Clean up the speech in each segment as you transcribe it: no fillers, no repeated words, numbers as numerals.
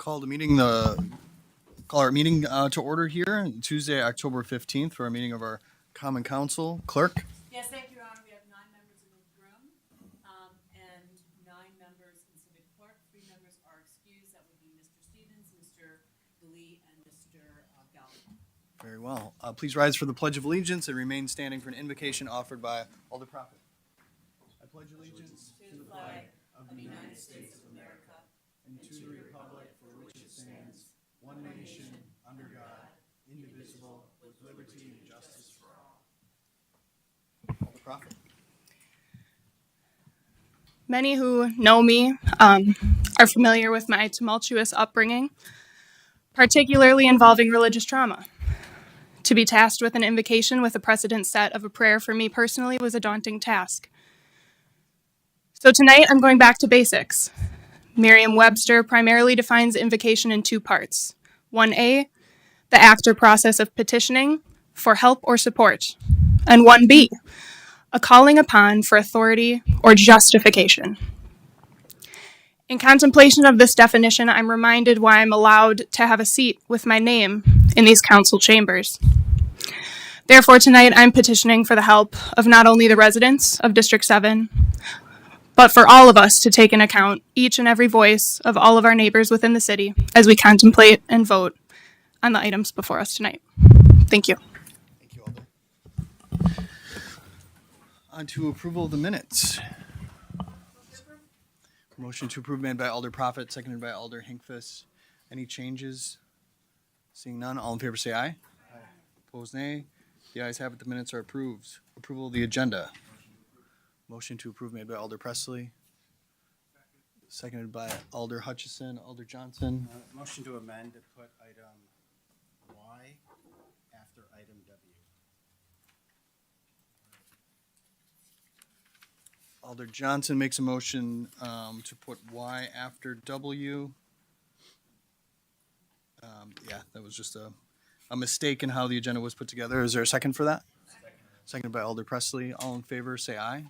call our meeting to order here Tuesday, October 15th for our meeting of our Common Council. Clerk? Yes, thank you, Your Honor. We have 9 members in the room and 9 members in civic court. 3 members are excused. That would be Mr. Stevens, Mr. Lee, and Mr. Gallagher. Very well. Please rise for the Pledge of Allegiance and remain standing for an invocation offered by Alder Prophet. I pledge allegiance To the flag of the United States of America and to the republic for which it stands, one nation, under God, indivisible, with liberty and justice for all. Alder Prophet. Many who know me are familiar with my tumultuous upbringing, particularly involving religious trauma. To be tasked with an invocation with a precedent set of a prayer for me personally was a daunting task. So tonight I'm going back to basics. Merriam-Webster primarily defines invocation in 2 parts. 1A, the act or process of petitioning for help or support. And 1B, a calling upon for authority or justification. In contemplation of this definition, I'm reminded why I'm allowed to have a seat with my name in these council chambers. Therefore, tonight I'm petitioning for the help of not only the residents of District 7, but for all of us to take into account each and every voice of all of our neighbors within the city as we contemplate and vote on the items before us tonight. Thank you. Thank you, Alder. On to approval of the minutes. Motion to approve made by Alder Prophet, seconded by Alder Hinkfus. Any changes? Seeing none, all in favor say aye. Aye. Opposed, nay. The ayes have it, the minutes are approved. Approval of the agenda. Motion to approve made by Alder Presley, seconded by Alder Hutchison. Alder Johnson. Motion to amend to put item Y after item W. Alder Johnson makes a motion to put Y after W. Yeah, that was just a mistake in how the agenda was put together. Is there a second for that? Seconded by Alder Presley. All in favor, say aye.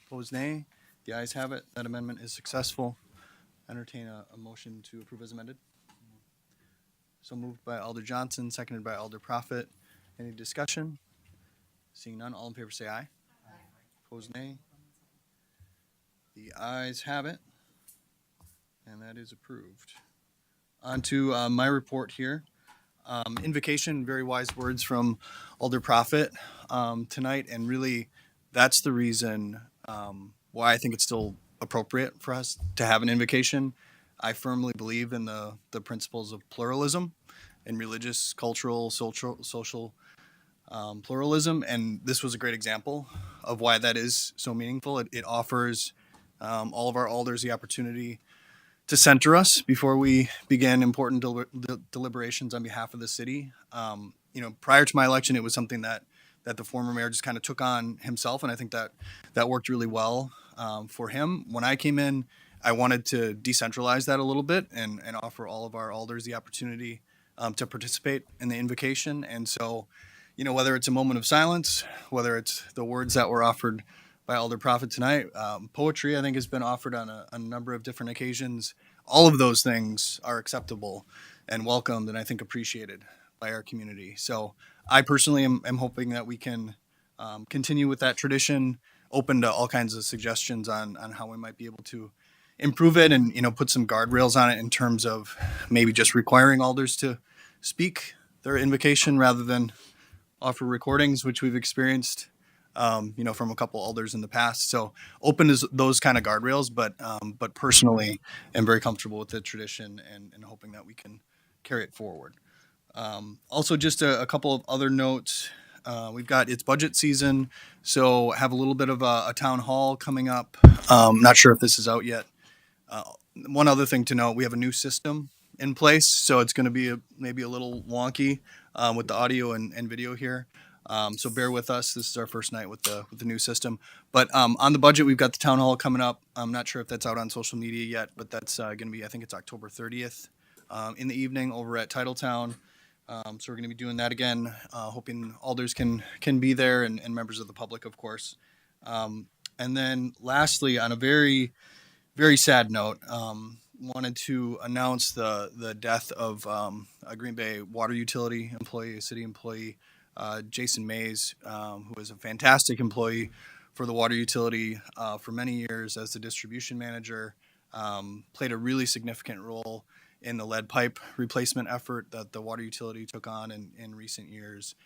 Opposed, nay. The ayes have it. That amendment is successful. Entertain a motion to approve as amended. So moved by Alder Johnson, seconded by Alder Prophet. Any discussion? Seeing none, all in favor say aye. Aye. Opposed, nay. The ayes have it, and that is approved. On to my report here. Invocation, very wise words from Alder Prophet tonight, and really that's the reason why I think it's still appropriate for us to have an invocation. I firmly believe in the principles of pluralism and religious, cultural, social pluralism, and this was a great example of why that is so meaningful. It offers all of our alders the opportunity to center us before we begin important deliberations on behalf of the city. Prior to my election, it was something that the former mayor just kind of took on himself, and I think that worked really well for him. When I came in, I wanted to decentralize that a little bit and offer all of our alders the opportunity to participate in the invocation. And so, whether it's a moment of silence, whether it's the words that were offered by Alder Prophet tonight, poetry I think has been offered on a number of different occasions. All of those things are acceptable and welcomed, and I think appreciated by our community. So I personally am hoping that we can continue with that tradition, open to all kinds of suggestions on how we might be able to improve it and, put some guardrails on it in terms of maybe just requiring alders to speak their invocation rather than offer recordings, which we've experienced, from a couple alders in the past. So open to those kind of guardrails, but personally am very comfortable with the tradition and hoping that we can carry it forward. Also, just a couple of other notes. We've got it's budget season, so have a little bit of a town hall coming up. Not sure if this is out yet. One other thing to note, we have a new system in place, so it's going to be maybe a little wonky with the audio and video here. So bear with us. This is our first night with the new system. But on the budget, we've got the town hall coming up. I'm not sure if that's out on social media yet, but that's going to be, I think it's October 30th in the evening over at Titletown. So we're going to be doing that again, hoping alders can be there and members of the public, of course. And then lastly, on a very, very sad note, wanted to announce the death of a Green Bay water utility employee, a city employee, Jason Mays, who was a fantastic employee for the water utility for many years as the distribution manager. Played a really significant role in the lead pipe replacement effort that the water utility took on in recent years.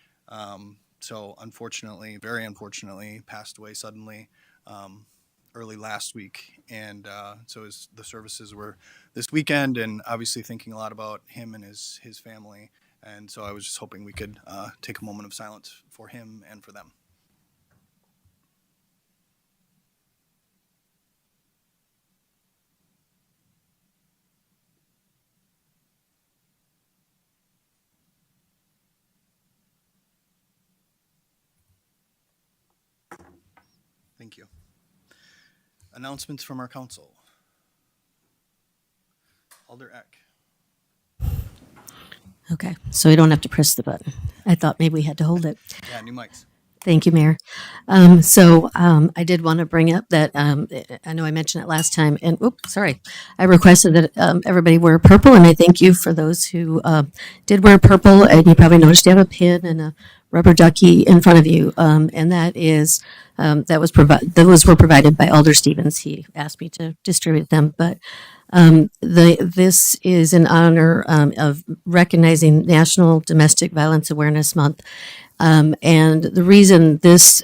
So unfortunately, very unfortunately, passed away suddenly early last week. And so the services were this weekend, and obviously thinking a lot about him and his family. And so I was just hoping we could take a moment of silence for him and for them. Thank you. Announcements from our council. Alder Eck. Okay, so we don't have to press the button. I thought maybe we had to hold it. Yeah, new mics. Thank you, Mayor. I did want to bring up that I know I mentioned it last time, and sorry, I requested that everybody wear purple, and I thank you for those who did wear purple. And you probably noticed you have a pin and a rubber ducky in front of you, and those were provided by Alder Stevens. He asked me to distribute them, but this is in honor of recognizing National Domestic Violence Awareness Month. And the reason this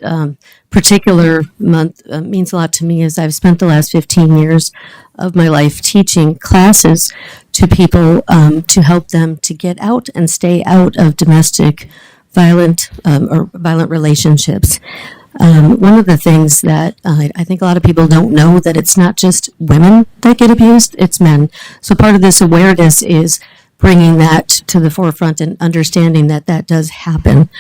particular month means a lot to me is I've spent the last 15 years of my life teaching classes to people to help them to get out and stay out of domestic violent or violent relationships. One of the things that I think a lot of people don't know, that it's not just women that get abused, it's men. So part of this awareness is bringing that to the forefront and understanding that that does happen.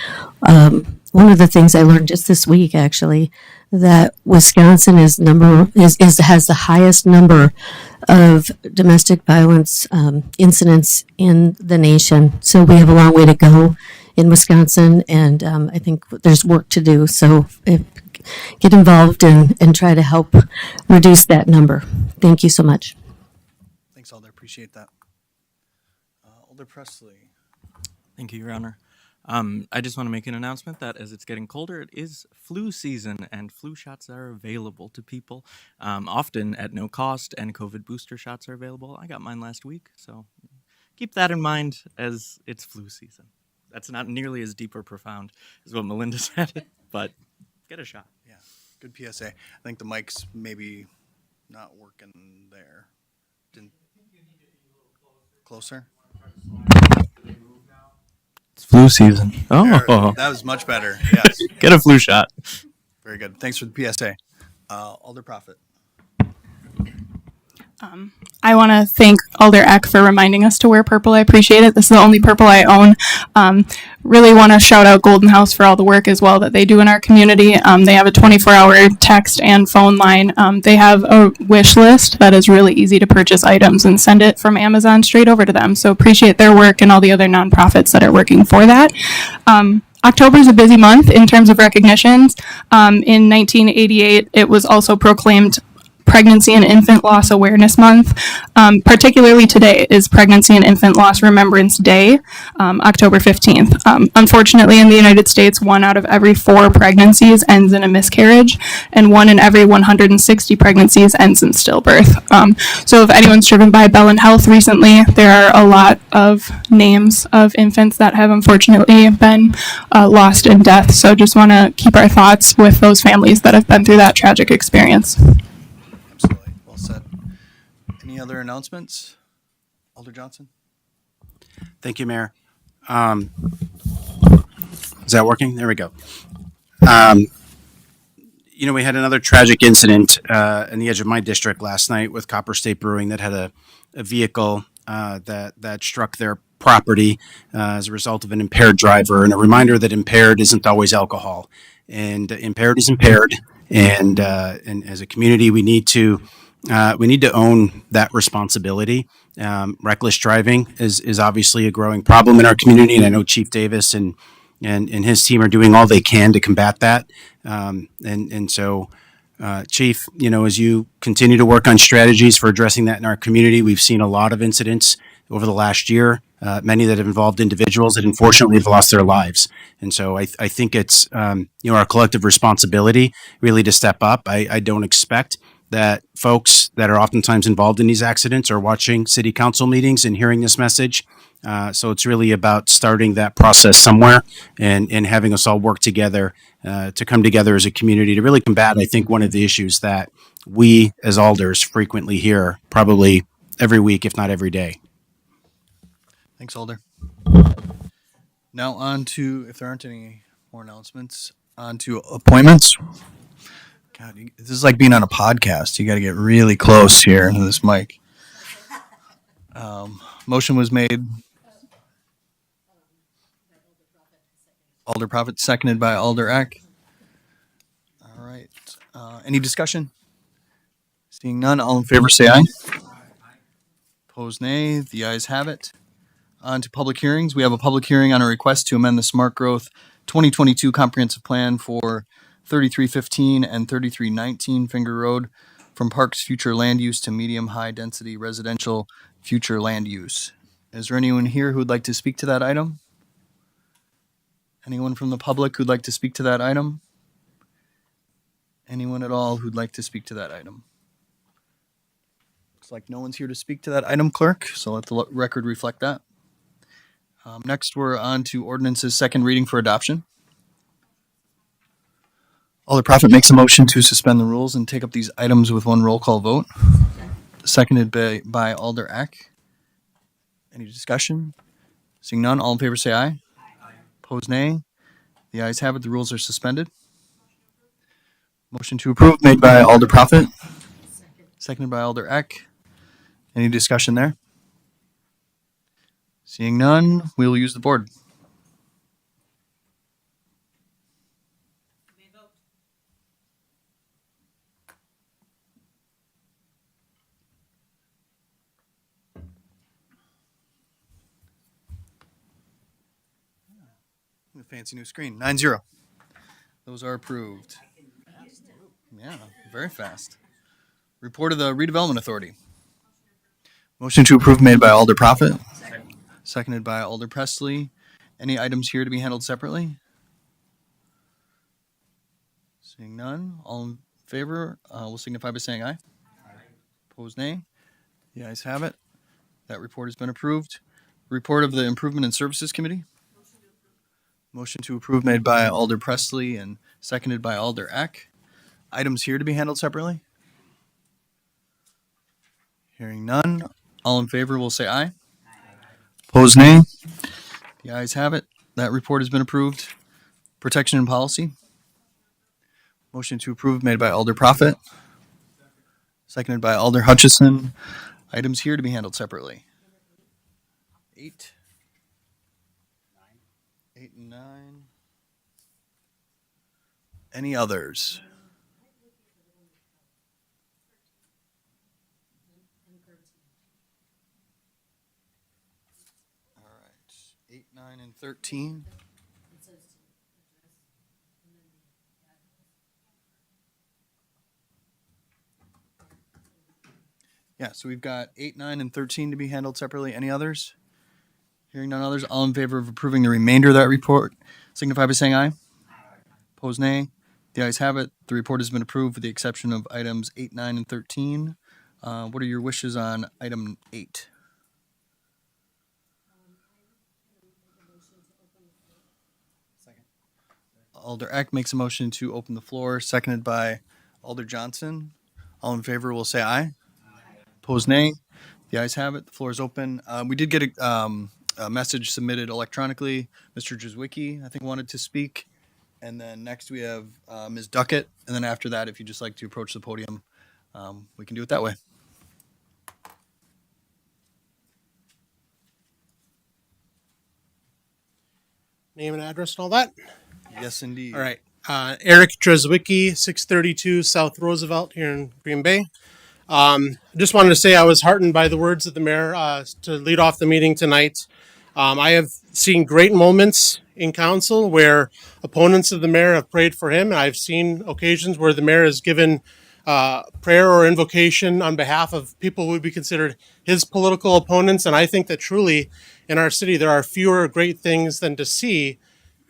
One of the things I learned just this week, actually, that Wisconsin has the highest number of domestic violence incidents in the nation. So we have a long way to go in Wisconsin, and I think there's work to do. So get involved and try to help reduce that number. Thank you so much. Thanks, Alder. Appreciate that. Alder Presley. Thank you, Your Honor. I just want to make an announcement that as it's getting colder, it is flu season, and flu shots are available to people, often at no cost, and COVID booster shots are available. I got mine last week, so keep that in mind as it's flu season. That's not nearly as deep or profound as what Melinda said, but get a shot. Yeah, good PSA. I think the mic's maybe not working there. Closer? It's flu season. There, Oh, that was much better. Yes, get a flu shot. very good. Thanks for the PSA. Alder Prophet. I want to thank Alder Eck for reminding us to wear purple. I appreciate it. This is the only purple I own. Really want to shout out Golden House for all the work as well that they do in our community. They have a 24-hour text and phone line. They have a wish list that is really easy to purchase items and send it from Amazon straight over to them. So appreciate their work and all the other nonprofits that are working for that. October is a busy month in terms of recognitions. In 1988, it was also proclaimed Pregnancy and Infant Loss Awareness Month. Particularly today is Pregnancy and Infant Loss Remembrance Day, October 15th. Unfortunately, in the United States, 1 out of every 4 pregnancies ends in a miscarriage, and 1 in every 160 pregnancies ends in stillbirth. So if anyone's driven by Bell and Health recently, there are a lot of names of infants that have unfortunately been lost in death. So just want to keep our thoughts with those families that have been through that tragic experience. Absolutely. Well said. Any other announcements? Alder Johnson? Thank you, Mayor. Is that working? There we go. We had another tragic incident in the edge of my district last night with Copper State Brewing that had a vehicle that struck their property as a result of an impaired driver. And a reminder that impaired isn't always alcohol, and impaired is impaired. And as a community, we need to own that responsibility. Reckless driving is obviously a growing problem in our community, and I know Chief Davis and his team are doing all they can to combat that. So Chief, as you continue to work on strategies for addressing that in our community, we've seen a lot of incidents over the last year, many that have involved individuals that unfortunately have lost their lives. And so I think it's, our collective responsibility really to step up. I don't expect that folks that are oftentimes involved in these accidents are watching city council meetings and hearing this message. So it's really about starting that process somewhere and having us all work together to come together as a community to really combat, I think, one of the issues that we as alders frequently hear probably every week, if not every day. Thanks, Alder. Now on to, if there aren't any more announcements, on to appointments. God, this is like being on a podcast. You got to get really close here to this mic. Motion was made. Alder Prophet, seconded by Alder Eck. All right. Any discussion? Seeing none, all in favor say aye. Opposed, nay. The ayes have it. On to public hearings. We have a public hearing on a request to amend the Smart Growth 2022 Comprehensive Plan for 3315 and 3319 Finger Road from Parks Future Land Use to Medium High Density Residential Future Land Use. Is there anyone here who would like to speak to that item? Anyone from the public who'd like to speak to that item? Anyone at all who'd like to speak to that item? Looks like no one's here to speak to that item, clerk, so let the record reflect that. Next, we're on to ordinances second reading for adoption. Alder Prophet makes a motion to suspend the rules and take up these items with one roll call vote. Seconded by Alder Eck. Any discussion? Seeing none, all in favor say aye. Opposed, nay. The ayes have it. The rules are suspended. Motion to approve made by Alder Prophet. Seconded by Alder Eck. Any discussion there? Seeing none, we will use the board. You may vote. A fancy new screen. 9-0. Those are approved. Yeah, very fast. Report of the Redevelopment Authority. Motion to approve made by Alder Prophet. Seconded by Alder Presley. Any items here to be handled separately? Seeing none, all in favor will signify by saying aye. Opposed, nay. The ayes have it. That report has been approved. Report of the Improvement and Services Committee. Motion to approve made by Alder Presley and seconded by Alder Eck. Items here to be handled separately? Hearing none, all in favor will say aye. Opposed, nay. The ayes have it. That report has been approved. Protection and Policy. Motion to approve made by Alder Prophet. Seconded by Alder Hutchison. Items here to be handled separately. 8. 8 and 9. Any others? All right. 8, 9, and 13. Yeah, so we've got 8, 9, and 13 to be handled separately. Any others? Hearing none others, all in favor of approving the remainder of that report, signify by saying aye. Opposed, nay. The ayes have it. The report has been approved with the exception of items 8, 9, and 13. What are your wishes on item 8? Alder Eck makes a motion to open the floor, seconded by Alder Johnson. All in favor will say aye. Opposed, nay. The ayes have it. The floor is open. We did get a message submitted electronically. Mr. Jazwicki, I think, wanted to speak. And then next we have Ms. Duckett. And then after that, if you'd just like to approach the podium, we can do it that way. Name and address and all that? Yes, indeed. All right. Eric Drzwicki, 632 South Roosevelt here in Green Bay. Just wanted to say I was heartened by the words of the mayor to lead off the meeting tonight. I have seen great moments in council where opponents of the mayor have prayed for him, and I've seen occasions where the mayor has given prayer or invocation on behalf of people who would be considered his political opponents. And I think that truly in our city there are fewer great things than to see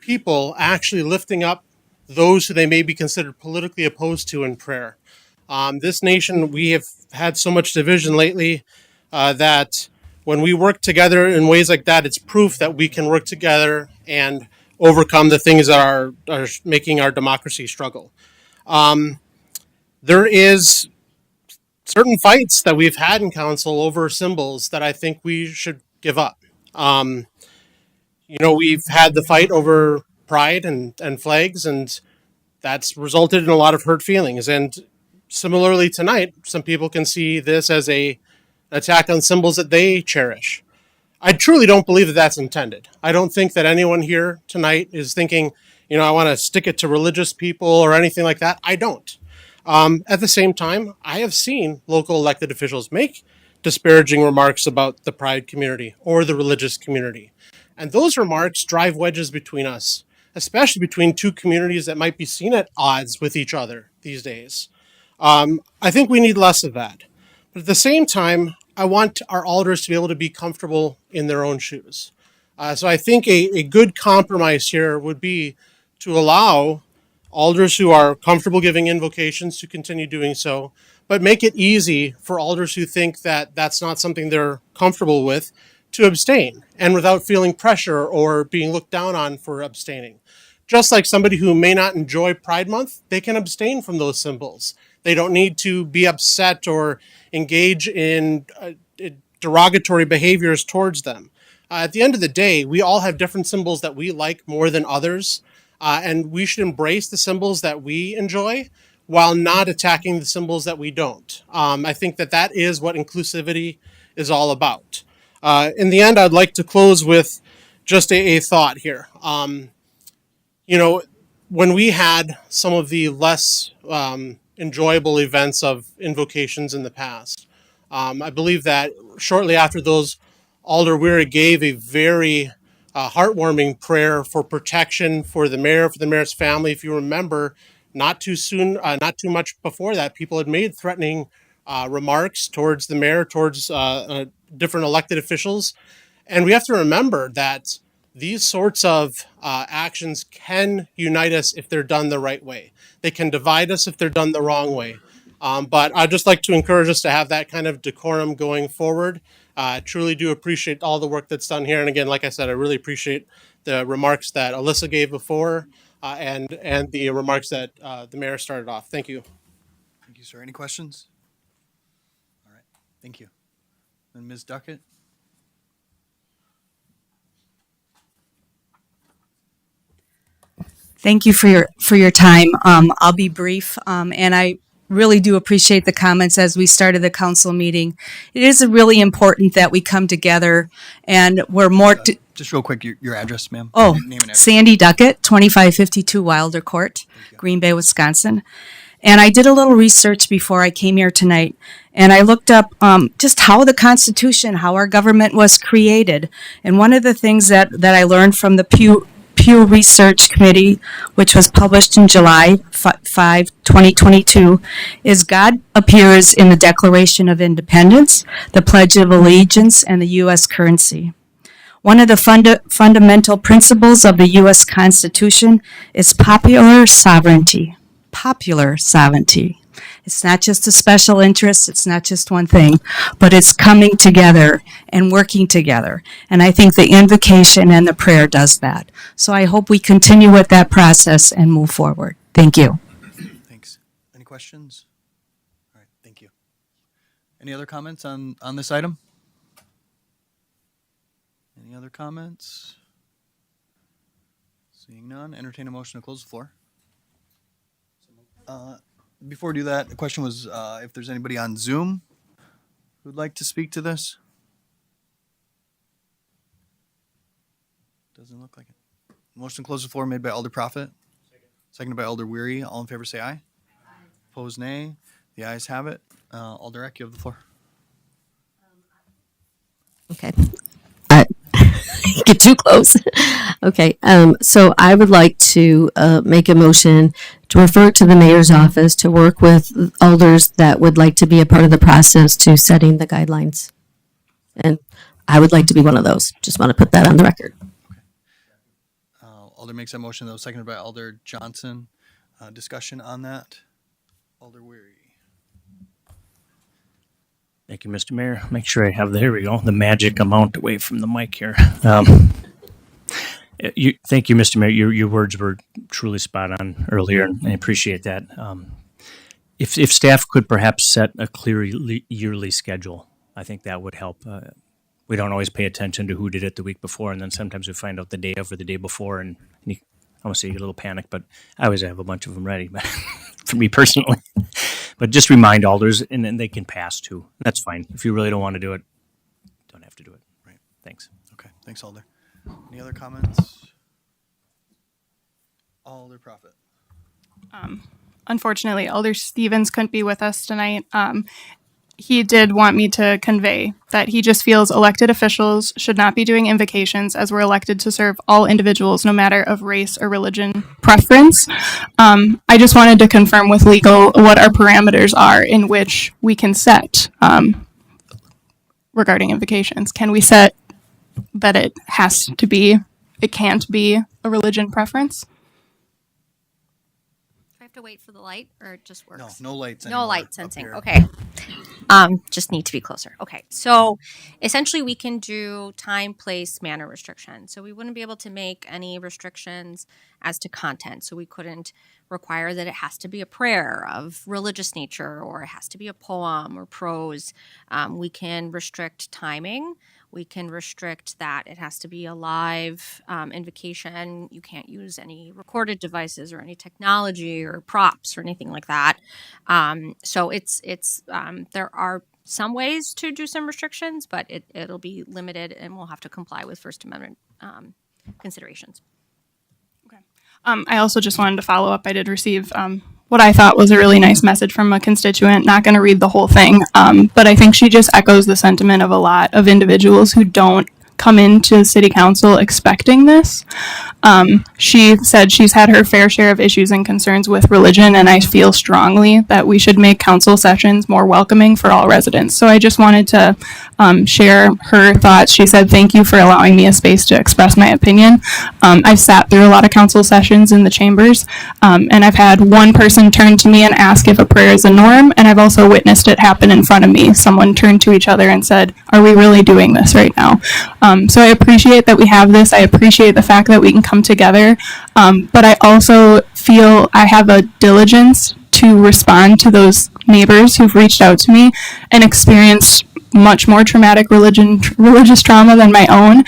people actually lifting up those who they may be considered politically opposed to in prayer. This nation, we have had so much division lately that when we work together in ways like that, it's proof that we can work together and overcome the things that are making our democracy struggle. There is certain fights that we've had in council over symbols that I think we should give up. We've had the fight over pride and flags, and that's resulted in a lot of hurt feelings. And similarly tonight, some people can see this as a attack on symbols that they cherish. I truly don't believe that that's intended. I don't think that anyone here tonight is thinking, I want to stick it to religious people or anything like that. I don't. At the same time, I have seen local elected officials make disparaging remarks about the pride community or the religious community. And those remarks drive wedges between us, especially between two communities that might be seen at odds with each other these days. I think we need less of that. But at the same time, I want our alders to be able to be comfortable in their own shoes. So I think a good compromise here would be to allow alders who are comfortable giving invocations to continue doing so, but make it easy for alders who think that that's not something they're comfortable with to abstain, and without feeling pressure or being looked down on for abstaining. Just like somebody who may not enjoy Pride Month, they can abstain from those symbols. They don't need to be upset or engage in derogatory behaviors towards them. At the end of the day, we all have different symbols that we like more than others, and we should embrace the symbols that we enjoy while not attacking the symbols that we don't. I think that is what inclusivity is all about. In the end, I'd like to close with just a thought here. When we had some of the less enjoyable events of invocations in the past, I believe that shortly after those, Alder Weary gave a very heartwarming prayer for protection for the mayor's family. If you remember, not too much before that, people had made threatening remarks towards the mayor, towards different elected officials. And we have to remember that these sorts of actions can unite us if they're done the right way. They can divide us if they're done the wrong way. But I'd just like to encourage us to have that kind of decorum going forward. I truly do appreciate all the work that's done here. And again, like I said, I really appreciate the remarks that Alyssa gave before and the remarks that the mayor started off. Thank you. Thank you, sir. Any questions? All right. Thank you. And Ms. Duckett? Thank you for your time. I'll be brief, and I really do appreciate the comments as we started the council meeting. It is really important that we come together, and we're more. Just real quick, your address, ma'am. Oh, Name and address. Sandy Duckett, 2552 Wilder Court, Green Bay, Wisconsin. And I did a little research before I came here tonight, and I looked up just how the Constitution, how our government was created. And one of the things that I learned from the Pew Research Committee, which was published in July 5, 2022, is God appears in the Declaration of Independence, the Pledge of Allegiance, and the U.S. currency. One of the fundamental principles of the U.S. Constitution is popular sovereignty. Popular sovereignty. It's not just a special interest, it's not just one thing, but it's coming together and working together. And I think the invocation and the prayer does that. So I hope we continue with that process and move forward. Thank you. Thanks. Any questions? All right. Thank you. Any other comments on this item? Any other comments? Seeing none, entertain a motion to close the floor. Before we do that, the question was if there's anybody on Zoom who'd like to speak to this. Doesn't look like it. Motion to close the floor made by Alder Prophet. Seconded by Alder Weary. All in favor say aye. Opposed nay. The ayes have it. Alder Eck, you have the floor. Okay. get too close. Okay, so I would like to make a motion to refer it to the mayor's office to work with elders that would like to be a part of the process to setting the guidelines. And I would like to be one of those. Just want to put that on the record. Alder makes that motion, that was seconded by Alder Johnson. Discussion on that? Alder Weary. Thank you, Mr. Mayor. Make sure I have there we go, the magic amount away from the mic here. Thank you, Mr. Mayor. Your words were truly spot on earlier, and I appreciate that. If staff could perhaps set a clear yearly schedule, I think that would help. We don't always pay attention to who did it the week before, and then sometimes we find out the day of or the day before, and I want to say you get a little panic, but I always have a bunch of them ready. But for me personally, but just remind alders, and then they can pass too. That's fine. If you really don't want to do it, don't have to do it. Right. Thanks. Okay, thanks, Alder. Any other comments? Alder Prophet. Unfortunately, Elder Stevens couldn't be with us tonight. He did want me to convey that he just feels elected officials should not be doing invocations, as we're elected to serve all individuals, no matter of race or religion preference. I just wanted to confirm with legal what our parameters are in which we can set regarding invocations. Can we set that it can't be a religion preference? I have to wait for the light, or it just works? No lights No anymore light up sensing. here. Okay. Just need to be closer. Okay. So essentially we can do time, place, manner restriction. So we wouldn't be able to make any restrictions as to content. So we couldn't require that it has to be a prayer of religious nature, or it has to be a poem or prose. We can restrict timing. We can restrict that it has to be a live invocation. You can't use any recorded devices or any technology or props or anything like that. So there are some ways to do some restrictions, but it'll be limited, and we'll have to comply with First Amendment considerations. I also just wanted to follow up. I did receive what I thought was a really nice message from a constituent. Not going to read the whole thing, but I think she just echoes the sentiment of a lot of individuals who don't come into city council expecting this. She said she's had her fair share of issues and concerns with religion, and I feel strongly that we should make council sessions more welcoming for all residents. So I just wanted to share her thoughts. She said, "Thank you for allowing me a space to express my opinion." I've sat through a lot of council sessions in the chambers, and I've had one person turn to me and ask if a prayer is a norm, and I've also witnessed it happen in front of me. Someone turned to each other and said, "Are we really doing this right now?" So I appreciate that we have this. I appreciate the fact that we can come together, but I also feel I have a diligence to respond to those neighbors who've reached out to me and experienced much more traumatic religious trauma than my own,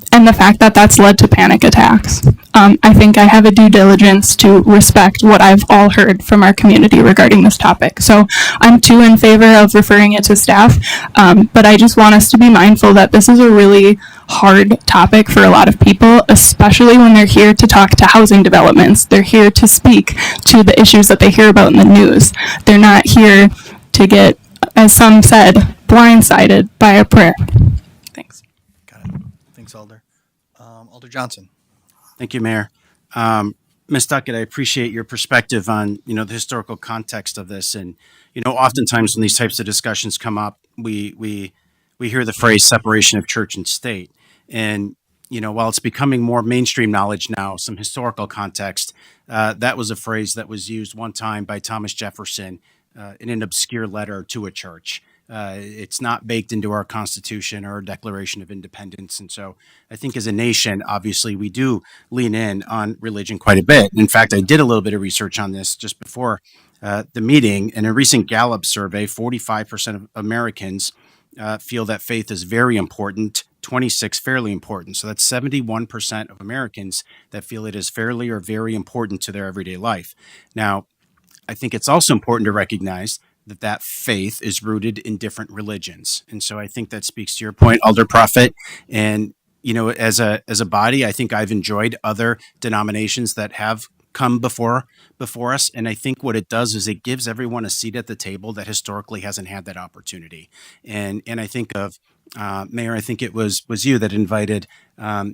and the fact that that's led to panic attacks. I think I have a due diligence to respect what I've all heard from our community regarding this topic. So I'm too in favor of referring it to staff, but I just want us to be mindful that this is a really hard topic for a lot of people, especially when they're here to talk to housing developments. They're here to speak to the issues that they hear about in the news. They're not here to get, as some said, blindsided by a prayer. Thanks. Got it. Thanks, Alder. Alder Johnson. Thank you, Mayor. Ms. Duckett, I appreciate your perspective on, the historical context of this. And, oftentimes when these types of discussions come up, we hear the phrase separation of church and state. And, while it's becoming more mainstream knowledge now, some historical context, that was a phrase that was used one time by Thomas Jefferson in an obscure letter to a church. It's not baked into our Constitution or our Declaration of Independence. And so I think as a nation, obviously, we do lean in on religion quite a bit. In fact, I did a little bit of research on this just before the meeting. In a recent Gallup survey, 45% of Americans feel that faith is very important, 26 fairly important. So that's 71% of Americans that feel it is fairly or very important to their everyday life. Now, I think it's also important to recognize that faith is rooted in different religions. And so I think that speaks to your point, Alder Prophet. And, as a body, I think I've enjoyed other denominations that have come before us. And I think what it does is it gives everyone a seat at the table that historically hasn't had that opportunity. And I think of Mayor, I think it was you that invited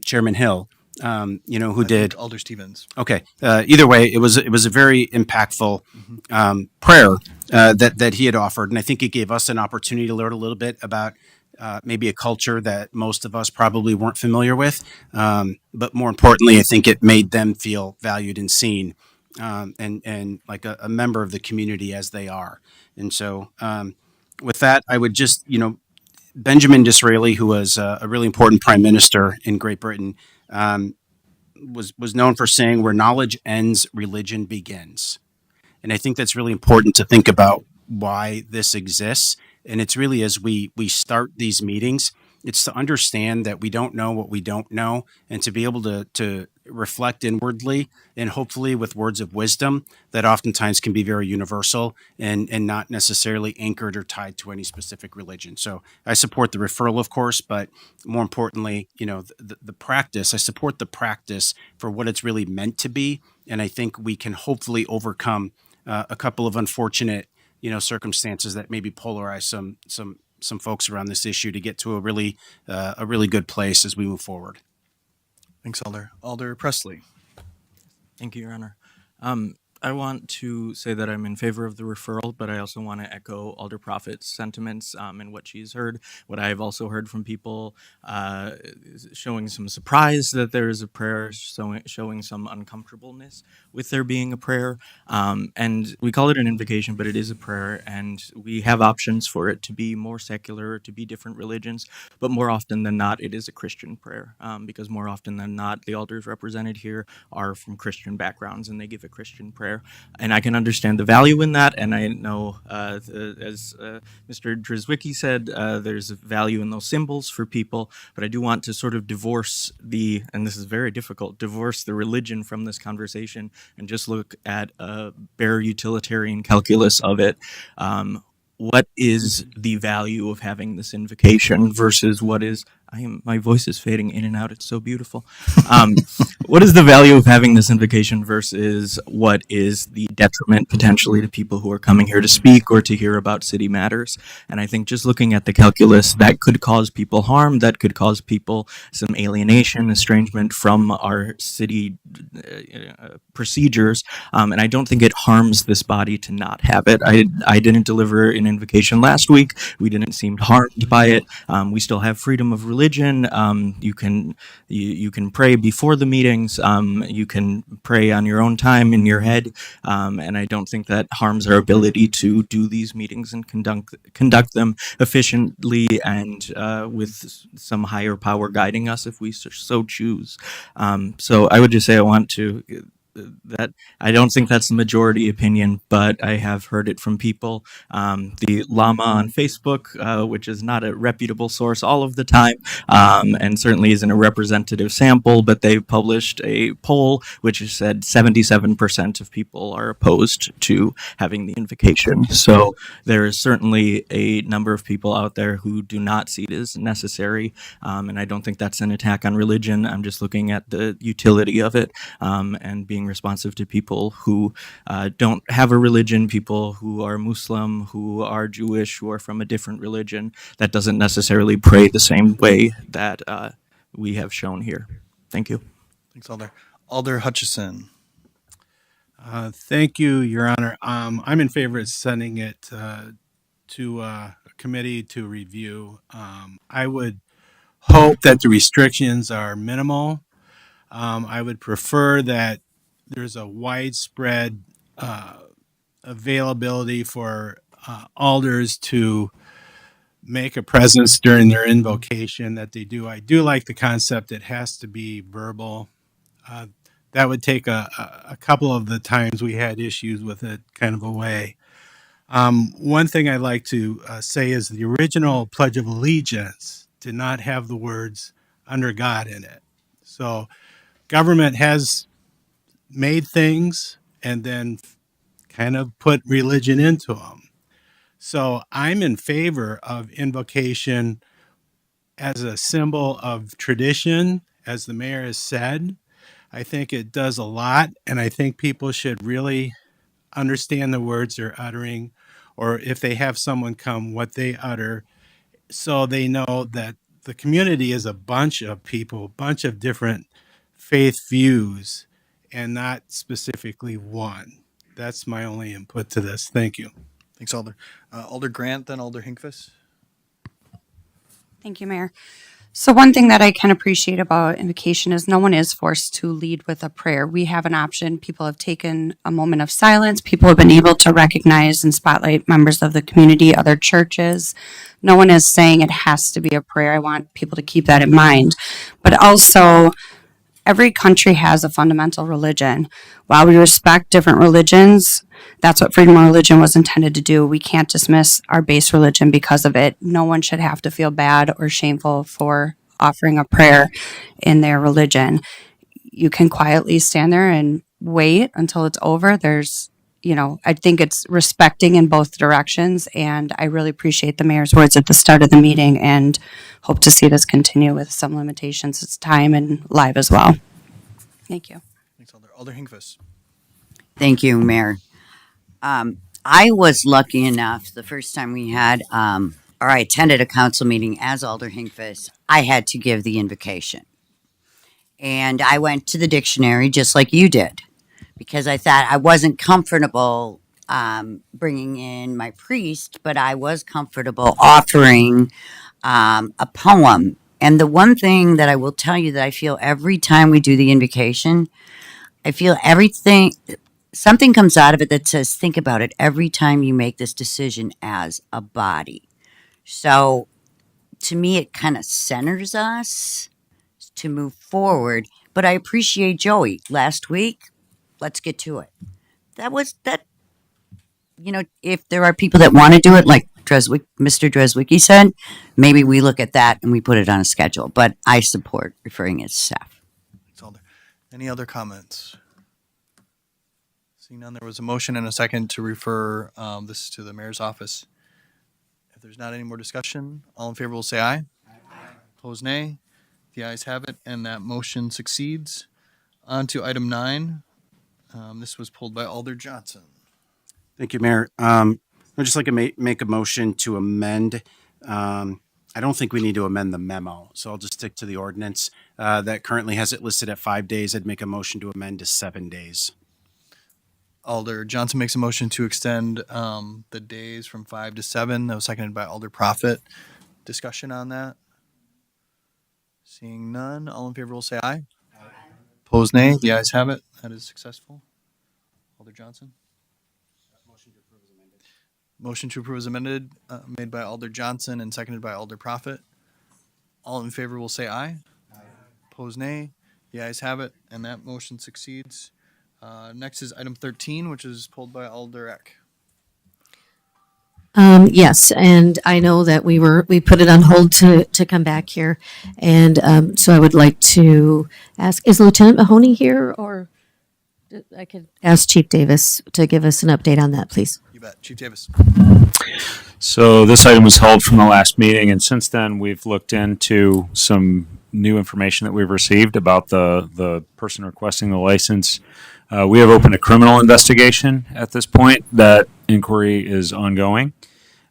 Chairman Hill, who I did. think Alder Stevens. Okay. Either way, it was a very impactful prayer that he had offered, and I think it gave us an opportunity to learn a little bit about maybe a culture that most of us probably weren't familiar with. But more importantly, I think it made them feel valued and seen, and like a member of the community as they are. And so, with that, I would just Benjamin Disraeli, who was a really important prime minister in Great Britain. Was known for saying, "Where knowledge ends, religion begins." And I think that's really important to think about why this exists. And it's really as we start these meetings, it's to understand that we don't know what we don't know, and to be able to reflect inwardly and hopefully with words of wisdom that oftentimes can be very universal and not necessarily anchored or tied to any specific religion. So I support the referral, of course, but more importantly, the practice, I support the practice for what it's really meant to be. And I think we can hopefully overcome a couple of unfortunate, circumstances that maybe polarize some folks around this issue to get to a really good place as we move forward. Thanks, Alder. Alder Presley. Thank you, Your Honor. I want to say that I'm in favor of the referral, but I also want to echo Alder Prophet's sentiments and what she's heard. What I have also heard from people showing some surprise that there is a prayer, showing some uncomfortableness with there being a prayer. And we call it an invocation, but it is a prayer, and we have options for it to be more secular, to be different religions, but more often than not, it is a Christian prayer, because more often than not, the alders represented here are from Christian backgrounds, and they give a Christian prayer. And I can understand the value in that, and I know, as Mr. Drzwicki said, there's value in those symbols for people, but I do want to sort of divorce and this is very difficult, divorce the religion from this conversation and just look at a bare utilitarian calculus of it. What is the value of having this invocation versus what is, my voice is fading in and out, it's so beautiful. What is the value of having this invocation versus what is the detriment potentially to people who are coming here to speak or to hear about city matters? And I think just looking at the calculus, that could cause people harm, that could cause people some alienation, estrangement from our city procedures. And I don't think it harms this body to not have it. I didn't deliver an invocation last week. We didn't seem harmed by it. We still have freedom of religion. You can pray before the meetings. You can pray on your own time in your head. And I don't think that harms our ability to do these meetings and conduct them efficiently and with some higher power guiding us if we so choose. So I would just say that I don't think that's the majority opinion, but I have heard it from people. The Llama on Facebook, which is not a reputable source all of the time, and certainly isn't a representative sample, but they published a poll which has said 77% of people are opposed to having the invocation. So there is certainly a number of people out there who do not see it as necessary, and I don't think that's an attack on religion. I'm just looking at the utility of it and being responsive to people who don't have a religion, people who are Muslim, who are Jewish, who are from a different religion that doesn't necessarily pray the same way that we have shown here. Thank you. Thanks, Alder. Alder Hutchison. Thank you, Your Honor. I'm in favor of sending it to a committee to review. I would hope that the restrictions are minimal. I would prefer that there's a widespread availability for alders to make a presence during their invocation that they do. I do like the concept it has to be verbal. That would take a couple of the times we had issues with it kind of away. One thing I'd like to say is the original Pledge of Allegiance did not have the words "under God" in it. So government has made things and then kind of put religion into them. So I'm in favor of invocation as a symbol of tradition, as the mayor has said. I think it does a lot, and I think people should really understand the words they're uttering, or if they have someone come, what they utter, so they know that the community is a bunch of people, a bunch of different faith views, and not specifically one. That's my only input to this. Thank you. Thanks, Alder. Alder Grant, then Alder Hinkfist. Thank you, Mayor. So one thing that I can appreciate about invocation is no one is forced to lead with a prayer. We have an option. People have taken a moment of silence. People have been able to recognize and spotlight members of the community, other churches. No one is saying it has to be a prayer. I want people to keep that in mind. But also, every country has a fundamental religion. While we respect different religions, that's what freedom of religion was intended to do. We can't dismiss our base religion because of it. No one should have to feel bad or shameful for offering a prayer in their religion. You can quietly stand there and wait until it's over. I think it's respecting in both directions, and I really appreciate the mayor's words at the start of the meeting and hope to see this continue with some limitations. It's time and live as well. Thank you. Thanks, Alder. Alder Hinkfist. Thank you, Mayor. I was lucky enough the first time we had, or I attended a council meeting as Alder Hinkfist, I had to give the invocation. And I went to the dictionary just like you did, because I thought I wasn't comfortable bringing in my priest, but I was comfortable offering a poem. And the one thing that I will tell you that I feel every time we do the invocation, I feel something comes out of it that says, think about it every time you make this decision as a body. So to me, it kind of centers us to move forward. But I appreciate Joey. Last week, let's get to it. If there are people that want to do it, like Mr. Dreswicki said, maybe we look at that and we put it on a schedule. But I support referring it to staff. Thanks, Alder. Any other comments? Seeing none, there was a motion and a second to refer this to the mayor's office. If there's not any more discussion, all in favor will say aye. Opposed, nay. The ayes have it, and that motion succeeds. On to item 9. This was pulled by Alder Johnson. Thank you, Mayor. I'd just like to make a motion to amend. I don't think we need to amend the memo, so I'll just stick to the ordinance that currently has it listed at 5 days. I'd make a motion to amend to 7 days. Alder Johnson makes a motion to extend the days from 5 to 7. That was seconded by Alder Profit. Discussion on that? Seeing none, all in favor will say aye. Opposed, nay. The ayes have it. That is successful. Alder Johnson? Motion to approve is amended, made by Alder Johnson and seconded by Alder Profit. All in favor will say aye. Opposed, nay. The ayes have it, and that motion succeeds. Next is item 13, which is pulled by Alder Eck. Yes, and I know that we put it on hold to come back here. And so I would like to ask, is Lieutenant Mahoney here, or I could ask Chief Davis to give us an update on that, please? You bet. Chief Davis. So this item was held from the last meeting, and since then we've looked into some new information that we've received about the person requesting the license. We have opened a criminal investigation at this point. That inquiry is ongoing.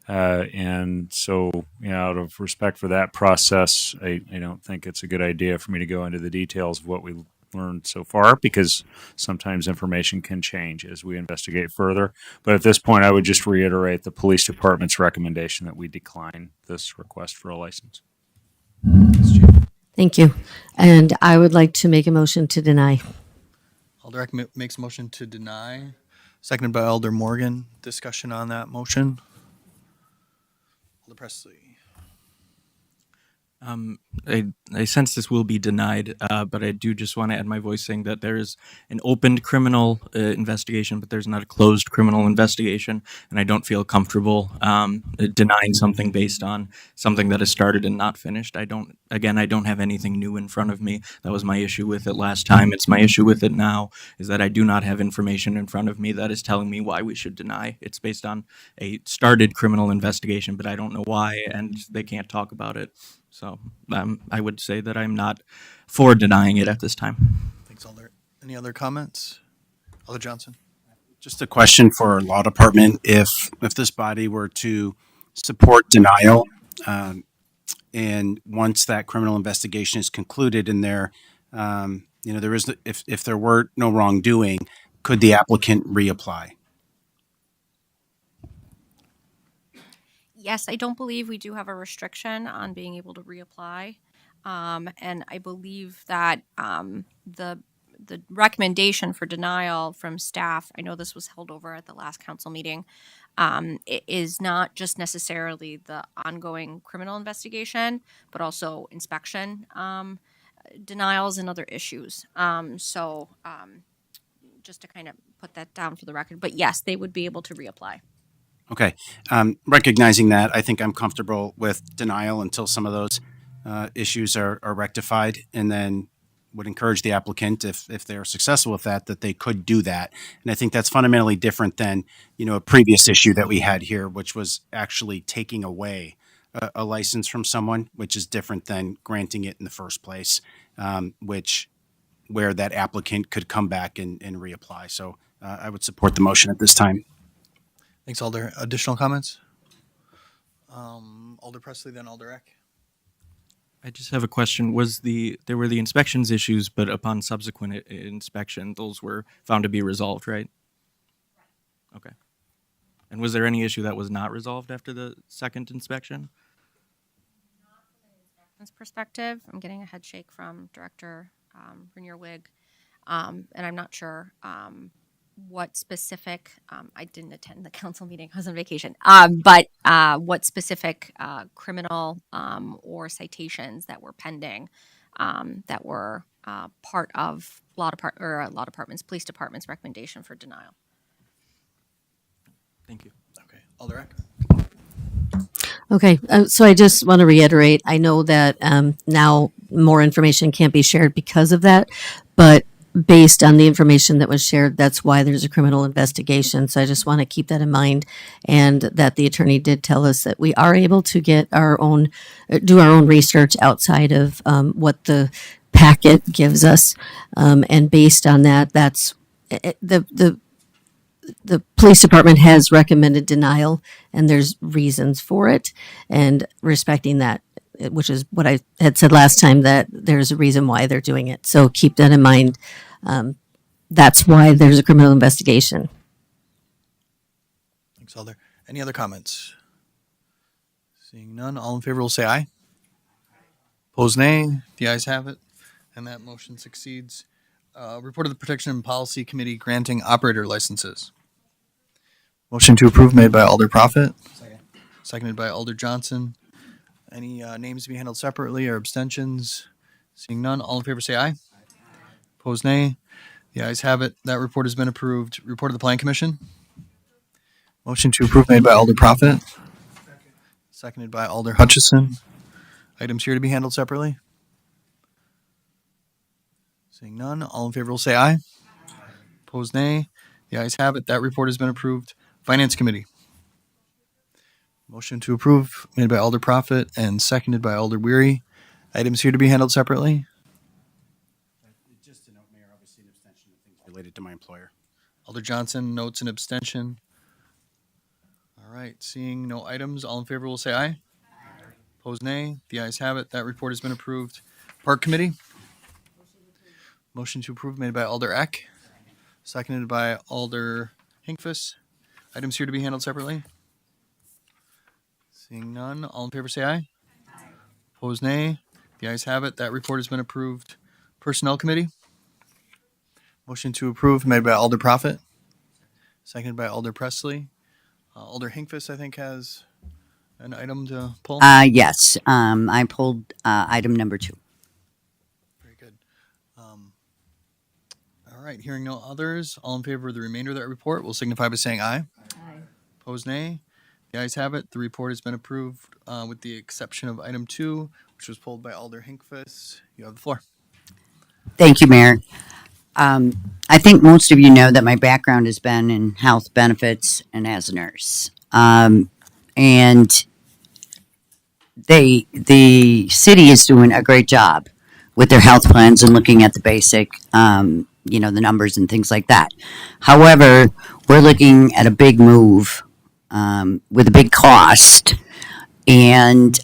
And so, out of respect for that process, I don't think it's a good idea for me to go into the details of what we learned so far, because sometimes information can change as we investigate further. But at this point, I would just reiterate the police department's recommendation that we decline this request for a license. Thank you. And I would like to make a motion to deny. Alder Eck makes a motion to deny, seconded by Alder Morgan. Discussion on that motion? Alder Presley. I sense this will be denied, but I do just want to add my voice saying that there is an opened criminal investigation, but there's not a closed criminal investigation, and I don't feel comfortable denying something based on something that has started and not finished. I don't have anything new in front of me. That was my issue with it last time. It's my issue with it now, is that I do not have information in front of me that is telling me why we should deny. It's based on a started criminal investigation, but I don't know why, and they can't talk about it. So I would say that I'm not for denying it at this time. Thanks, Alder. Any other comments? Alder Johnson? Just a question for our law department. If this body were to support denial, and once that criminal investigation is concluded and there, there is, if there were no wrongdoing, could the applicant reapply? Yes, I don't believe we do have a restriction on being able to reapply. And I believe that the recommendation for denial from staff, I know this was held over at the last council meeting, it is not just necessarily the ongoing criminal investigation, but also inspection denials and other issues. Just to kind of put that down for the record, but yes, they would be able to reapply. Okay. Recognizing that, I think I'm comfortable with denial until some of those issues are rectified, and then would encourage the applicant, if they're successful with that they could do that. And I think that's fundamentally different than, a previous issue that we had here, which was actually taking away a license from someone, which is different than granting it in the first place, where that applicant could come back and reapply. So I would support the motion at this time. Thanks, Alder. Additional comments? Alder Presley, then Alder Eck. I just have a question. There were the inspections issues, but upon subsequent inspection, those were found to be resolved, right? Okay. And was there any issue that was not resolved after the second inspection? Perspective, I'm getting a head shake from Director Rainier Wig, and I'm not sure what specific, I didn't attend the council meeting, I was on vacation, but what specific criminal or citations that were pending that were part of law department's, police department's recommendation for denial. Thank you. Okay, Alder Eck. Okay, so I just want to reiterate, I know that now more information can't be shared because of that, but based on the information that was shared, that's why there's a criminal investigation. So I just want to keep that in mind, and that the attorney did tell us that we are able to get do our own research outside of what the packet gives us. And based on that, that's the police department has recommended denial, and there's reasons for it, and respecting that, which is what I had said last time, that there's a reason why they're doing it. So keep that in mind. That's why there's a criminal investigation. Thanks, Alder. Any other comments? Seeing none, all in favor will say aye. Opposed, nay. The ayes have it, and that motion succeeds. Report of the Protection and Policy Committee granting operator licenses. Motion to approve made by Alder Prophet. Seconded by Alder Johnson. Any names to be handled separately or abstentions? Seeing none, all in favor say aye. Opposed, nay. The ayes have it. That report has been approved. Report of the Plan Commission. Motion to approve made by Alder Prophet. Seconded by Alder Hutchison. Items here to be handled separately. Seeing none, all in favor will say aye. Opposed, nay. The ayes have it. That report has been approved. Finance Committee. Motion to approve made by Alder Prophet and seconded by Alder Weary. Items here to be handled separately. Just to note, Mayor, obviously an abstention of things related to my employer. Alder Johnson notes an abstention. All right, seeing no items, all in favor will say aye. Opposed, nay. The ayes have it. That report has been approved. Park Committee. Motion to approve made by Alder Eck, seconded by Alder Hinkfuss. Items here to be handled separately. Seeing none, all in favor say aye. Opposed, nay. The ayes have it. That report has been approved. Personnel Committee. Motion to approve made by Alder Prophet, seconded by Alder Presley. Alder Hinkfuss, I think, has an item to pull. Yes, I pulled item number 2. Very good. All right, hearing no others, all in favor of the remainder of that report will signify by saying aye. Aye. Opposed, nay. The ayes have it. The report has been approved with the exception of item 2, which was pulled by Alder Hinkfuss. You have the floor. Thank you, Mayor. I think most of you know that my background has been in health benefits and as a nurse. And the city is doing a great job with their health plans and looking at the basic you know, the numbers and things like that. However, we're looking at a big move with a big cost, and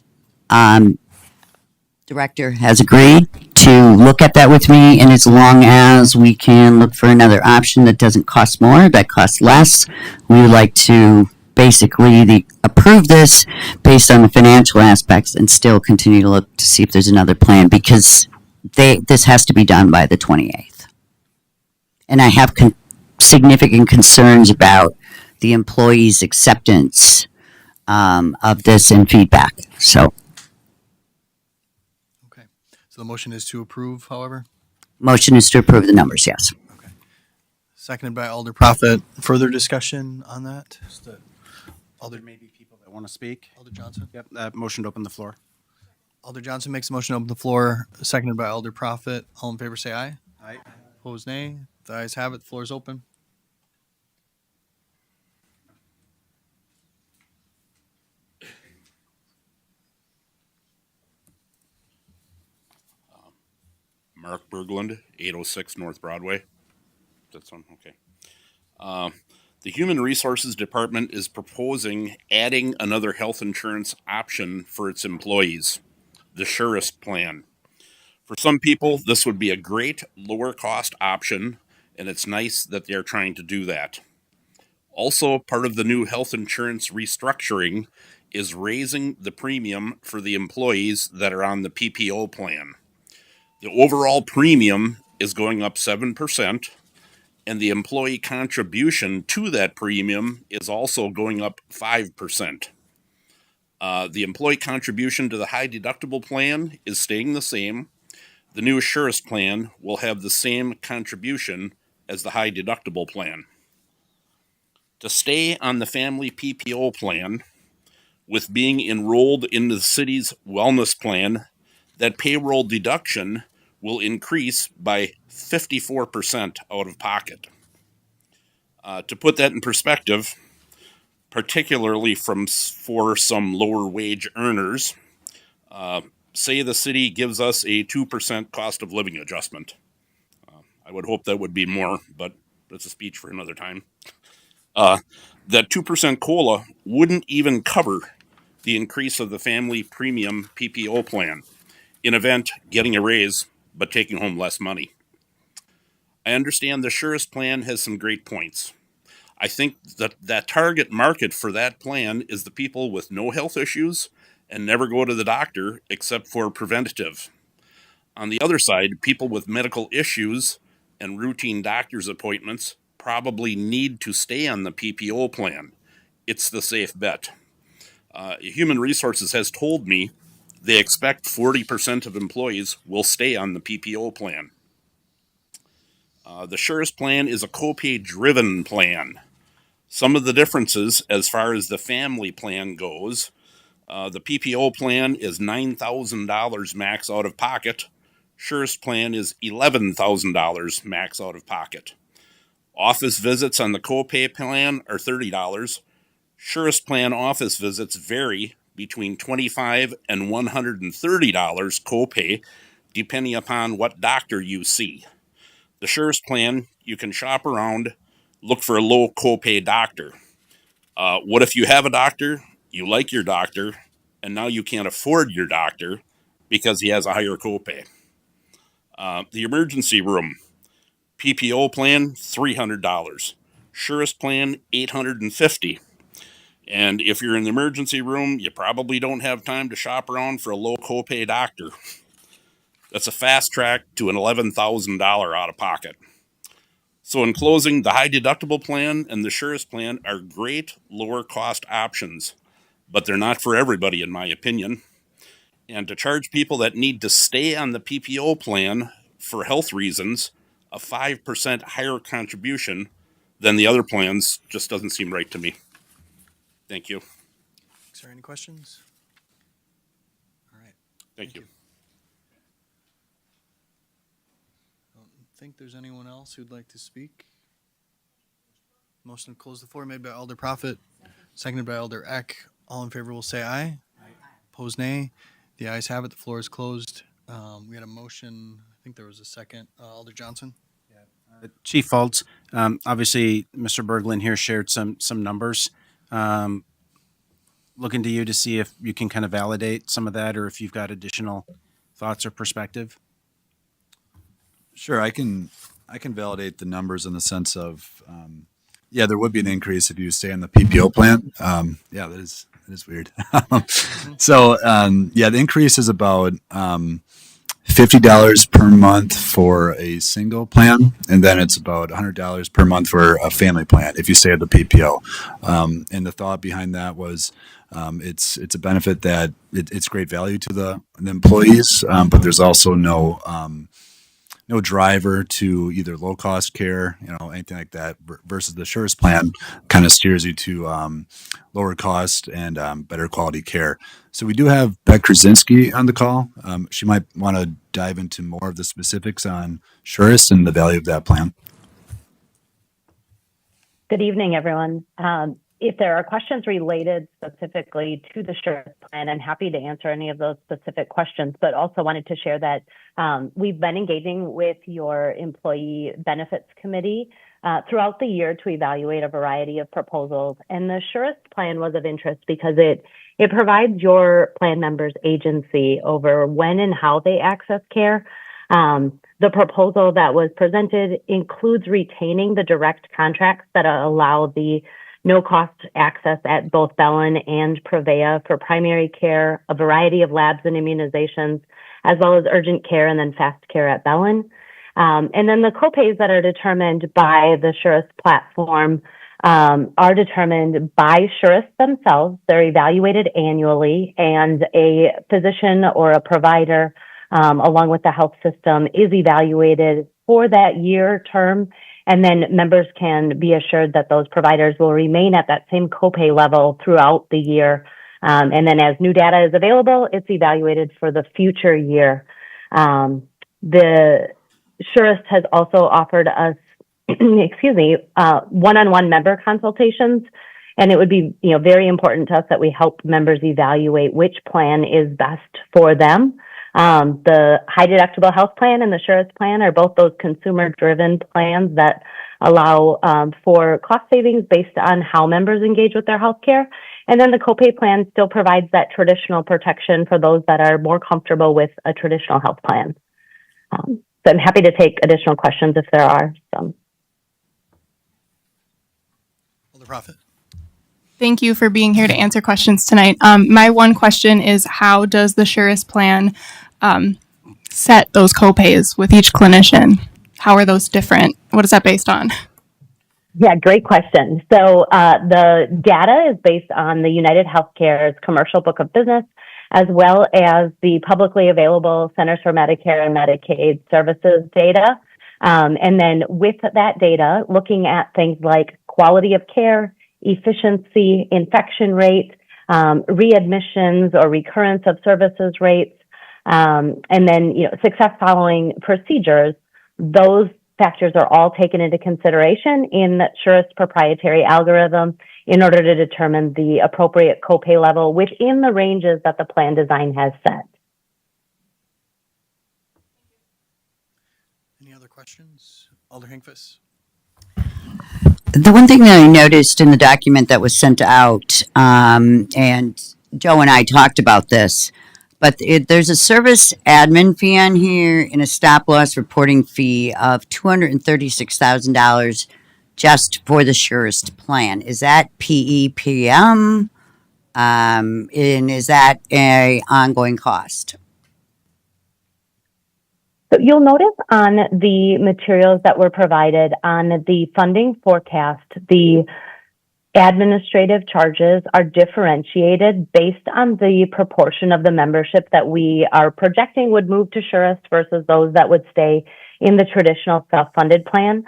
director has agreed to look at that with me, and as long as we can look for another option that doesn't cost more, that costs less, we would like to basically approve this based on the financial aspects and still continue to look to see if there's another plan, because this has to be done by the 28th. And I have significant concerns about the employees' acceptance of this and feedback. So So the motion is to approve, however. motion is to approve the numbers, yes. Seconded by Alder Prophet. Further discussion on that? Alder, maybe people that want to speak. Alder Johnson. Yep. Motion to open the floor. Alder Johnson makes a motion to open the floor, seconded by Alder Prophet. All in favor, say aye. Aye. Opposed, nay. The ayes have it. The floor is open. Mark Berglund, 806 North Broadway. That's on, okay. The Human Resources Department is proposing adding another health insurance option for its employees, the Surest Plan. For some people, this would be a great lower cost option, and it's nice that they're trying to do that. Also, part of the new health insurance restructuring is raising the premium for the employees that are on the PPO plan. The overall premium is going up 7%, and the employee contribution to that premium is also going up 5%. The employee contribution to the high deductible plan is staying the same. The new Surest plan will have the same contribution as the high deductible plan. To stay on the family PPO plan, with being enrolled in the city's wellness plan, that payroll deduction will increase by 54% out of pocket. To put that in perspective, particularly for some lower wage earners, say the city gives us a 2% cost of living adjustment. I would hope that would be more, but that's a speech for another time. That 2% COLA wouldn't even cover the increase of the family premium PPO plan, in event getting a raise but taking home less money. I understand the Surest plan has some great points. I think that target market for that plan is the people with no health issues and never go to the doctor except for preventative. On the other side, people with medical issues and routine doctor's appointments probably need to stay on the PPO plan. It's the safe bet. Human Resources has told me they expect 40% of employees will stay on the PPO plan. The Surest plan is a copay-driven plan. Some of the differences as far as the family plan goes, the PPO plan is $9,000 max out of pocket. Surest plan is $11,000 max out of pocket. Office visits on the copay plan are $30. Surest plan office visits vary between $25 and $130 copay, depending upon what doctor you see. The Surest plan, you can shop around, look for a low copay doctor. What if you have a doctor, you like your doctor, and now you can't afford your doctor because he has a higher copay? The emergency room, PPO plan, $300. Surest plan, $850. And if you're in the emergency room, you probably don't have time to shop around for a low copay doctor. That's a fast track to an $11,000 out of pocket. So in closing, the high deductible plan and the Surest plan are great lower cost options, but they're not for everybody, in my opinion. And to charge people that need to stay on the PPO plan for health reasons a 5% higher contribution than the other plans just doesn't seem right to me. Thank you. Is there any questions? All right. Thank you. I don't think there's anyone else who'd like to speak. Motion to close the floor made by Alder Prophet, seconded by Alder Eck. All in favor will say aye. Opposed, nay. The ayes have it. The floor is closed. We had a motion. I think there was a second. Alder Johnson? Yeah. Chief Fultz, obviously, Mr. Berglund here shared some numbers. Looking to you to see if you can kind of validate some of that, or if you've got additional thoughts or perspective. Sure, I can validate the numbers in the sense of, yeah, there would be an increase if you stay on the PPO plan. Yeah, that is weird. So, yeah, the increase is about $50 per month for a single plan, and then it's about $100 per month for a family plan if you stay at the PPO. And the thought behind that was, it's a benefit that it's great value to the employees, but there's also no driver to either low cost care, anything like that, versus the Surest plan kind of steers you to lower cost and better quality care. So we do have Beck Krasinski on the call. She might want to dive into more of the specifics on Surest and the value of that plan. Good evening, everyone. If there are questions related specifically to the Surest plan, I'm happy to answer any of those specific questions, but also wanted to share that we've been engaging with your employee benefits committee throughout the year to evaluate a variety of proposals. And the Surest plan was of interest because it provides your plan members agency over when and how they access care. The proposal that was presented includes retaining the direct contracts that allow the no-cost access at both Bellin and Prevea for primary care, a variety of labs and immunizations, as well as urgent care and then fast care at Bellin. And then the copays that are determined by the Surest platform are determined by Surest themselves. They're evaluated annually, and a physician or a provider, along with the health system, is evaluated for that year term. And then members can be assured that those providers will remain at that same copay level throughout the year. And then as new data is available, it's evaluated for the future year. The Surest has also offered us, one-on-one member consultations. And it would be, very important to us that we help members evaluate which plan is best for them. The high deductible health plan and the Surest plan are both those consumer driven plans that allow for cost savings based on how members engage with their health care. And then the copay plan still provides that traditional protection for those that are more comfortable with a traditional health plan. So I'm happy to take additional questions if there are some. Alder Profit. Thank you for being here to answer questions tonight. My one question is, how does the Surest plan set those copays with each clinician? How are those different? What is that based on? Yeah, great question. So the data is based on the United Healthcare's commercial book of business, as well as the publicly available Centers for Medicare and Medicaid Services data. And then with that data, looking at things like quality of care, efficiency, infection rate, readmissions or recurrence of services rates, and then success following procedures. Those factors are all taken into consideration in Surest proprietary algorithm in order to determine the appropriate copay level within the ranges that the plan design has set. Any other questions? Alder Hinkfist. The one thing that I noticed in the document that was sent out, and Joe and I talked about this, but there's a service admin fee on here and a stop loss reporting fee of $236,000 just for the Surest plan. Is that PEPM? And is that a ongoing cost? So you'll notice on the materials that were provided on the funding forecast, the administrative charges are differentiated based on the proportion of the membership that we are projecting would move to Surest versus those that would stay in the traditional self-funded plan.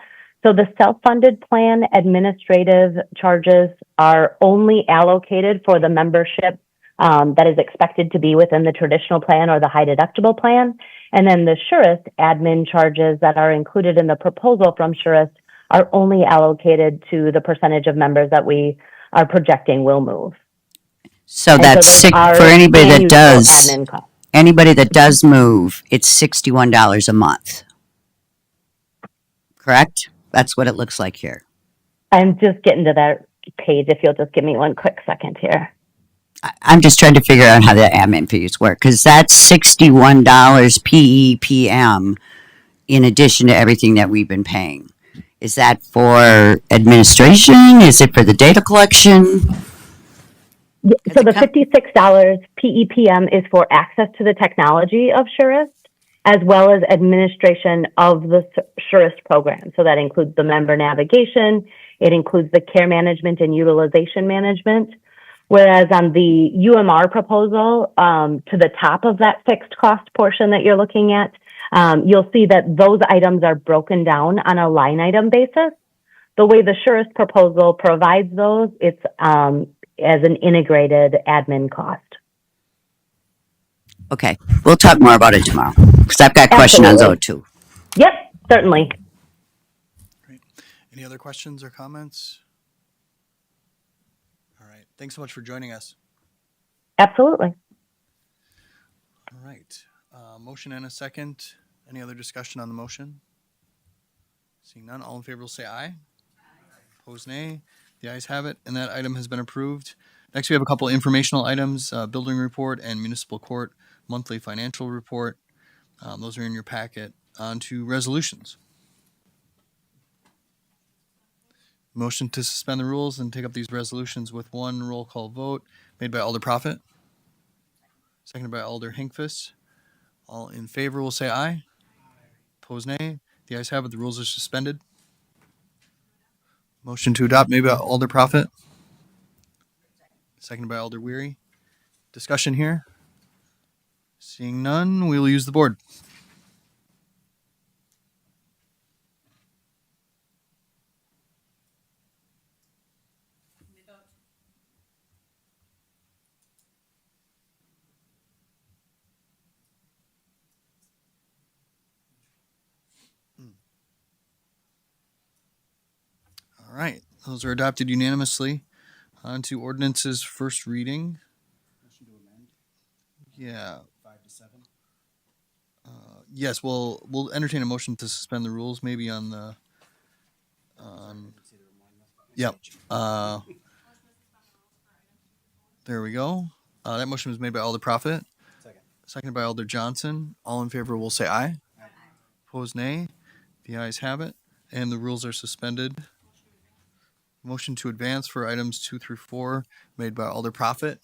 So the self-funded plan administrative charges are only allocated for the membership that is expected to be within the traditional plan or the high deductible plan. And then the Surest admin charges that are included in the proposal from Surest are only allocated to the percentage of members that we are projecting will move. So that's for anybody that does, move, it's $61 a month. Correct? correct? That's what it looks like here. I'm just getting to that page. If you'll just give me one quick second here. I'm just trying to figure out how the admin fees work because that's $61 PEPM in addition to everything that we've been paying. Is that for administration? Is it for the data collection? So the $56 PEPM is for access to the technology of Surest, as well as administration of the Surest program. So that includes the member navigation, it includes the care management and utilization management. Whereas on the UMR proposal, to the top of that fixed cost portion that you're looking at, you'll see that those items are broken down on a line item basis. The way the Surest proposal provides those, it's as an integrated admin cost. Okay, we'll talk more about it tomorrow because I've got questions on those too. Yep, certainly. Any other questions or comments? All right. Thanks so much for joining us. Absolutely. All right. Motion and a second. Any other discussion on the motion? Seeing none, all in favor will say aye. Opposed, nay. The ayes have it, and that item has been approved. Next, we have a couple informational items, building report and municipal court monthly financial report. Those are in your packet. On to resolutions. Motion to suspend the rules and take up these resolutions with one roll call vote made by Alder Profit, seconded by Alder Hinkfist. All in favor will say aye. Opposed, nay. The ayes have it. The rules are suspended. Motion to adopt made by Alder Profit, seconded by Alder Weary. Discussion here? Seeing none, we will use the board. All right, those are adopted unanimously. On to ordinances first reading. Yeah. 5 to 7. Yes, we'll entertain a motion to suspend the rules, maybe on the. Yep. There we go. That motion was made by Alder Profit. Seconded by Alder Johnson. All in favor will say aye. Opposed, nay. The ayes have it, and the rules are suspended. Motion to advance for items 2 through 4 made by Alder Profit,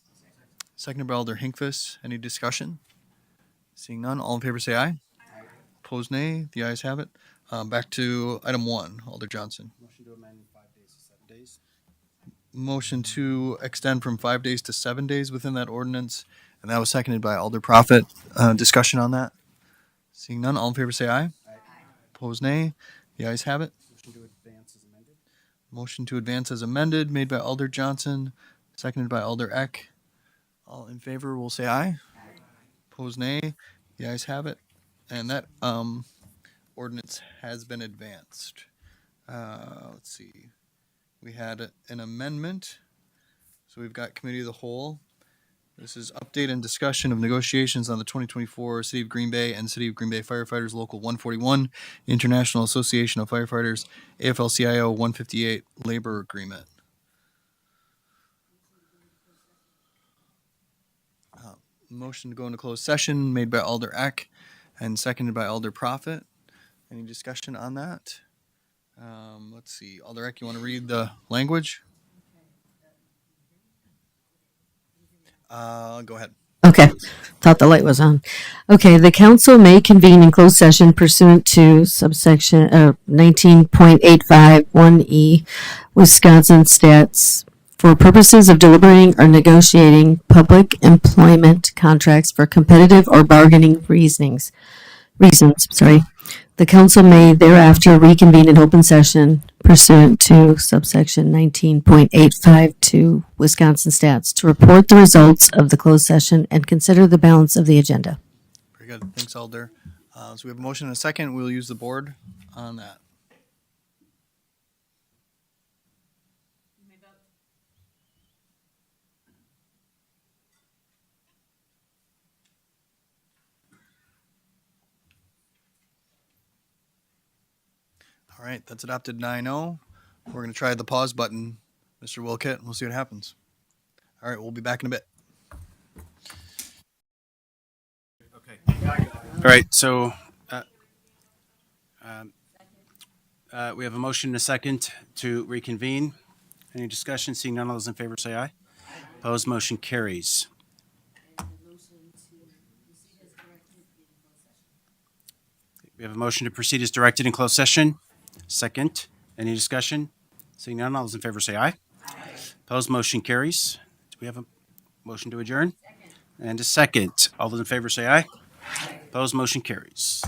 seconded by Alder Hinkfist. Any discussion? Seeing none, all in favor say aye. Opposed, nay. The ayes have it. Back to item 1, Alder Johnson. Motion to amend 5 days to 7 days. Motion to extend from 5 days to 7 days within that ordinance, and that was seconded by Alder Profit. Discussion on that? Seeing none, all in favor say aye. Opposed, nay. The ayes have it. Motion to advance as amended. Motion to advance as amended, made by Alder Johnson, seconded by Alder Eck. All in favor will say aye. Opposed, nay. The ayes have it. And that ordinance has been advanced. Let's see. We had an amendment. So we've got Committee of the Whole. This is update and discussion of negotiations on the 2024 City of Green Bay and City of Green Bay Firefighters Local 141 International Association of Firefighters AFL-CIO 158 Labor Agreement. Motion to go into closed session made by Alder Eck and seconded by Alder Profit. Any discussion on that? Let's see. Alder Eck, you want to read the language? Go ahead. Okay, thought the light was on. Okay, the council may convene in closed session pursuant to subsection 19.851E Wisconsin stats for purposes of deliberating or negotiating public employment contracts for competitive or bargaining reasons. The council may thereafter reconvene in open session pursuant to subsection 19.852 Wisconsin stats to report the results of the closed session and consider the balance of the agenda. Very good. Thanks, Alder. So we have a motion and a second. We'll use the board on that. All right, that's adopted 9-0. We're going to try the pause button, Mr. Wilkett, and we'll see what happens. All right, we'll be back in a bit. All right, so we have a motion and a second to reconvene. Any discussion? Seeing none, all those in favor say aye. Opposed, motion carries. We have a motion to proceed as directed in closed session. Second, any discussion? Seeing none, all those in favor say aye. Opposed, motion carries. Do we have a motion to adjourn? And a second. All those in favor say aye. Opposed, motion carries.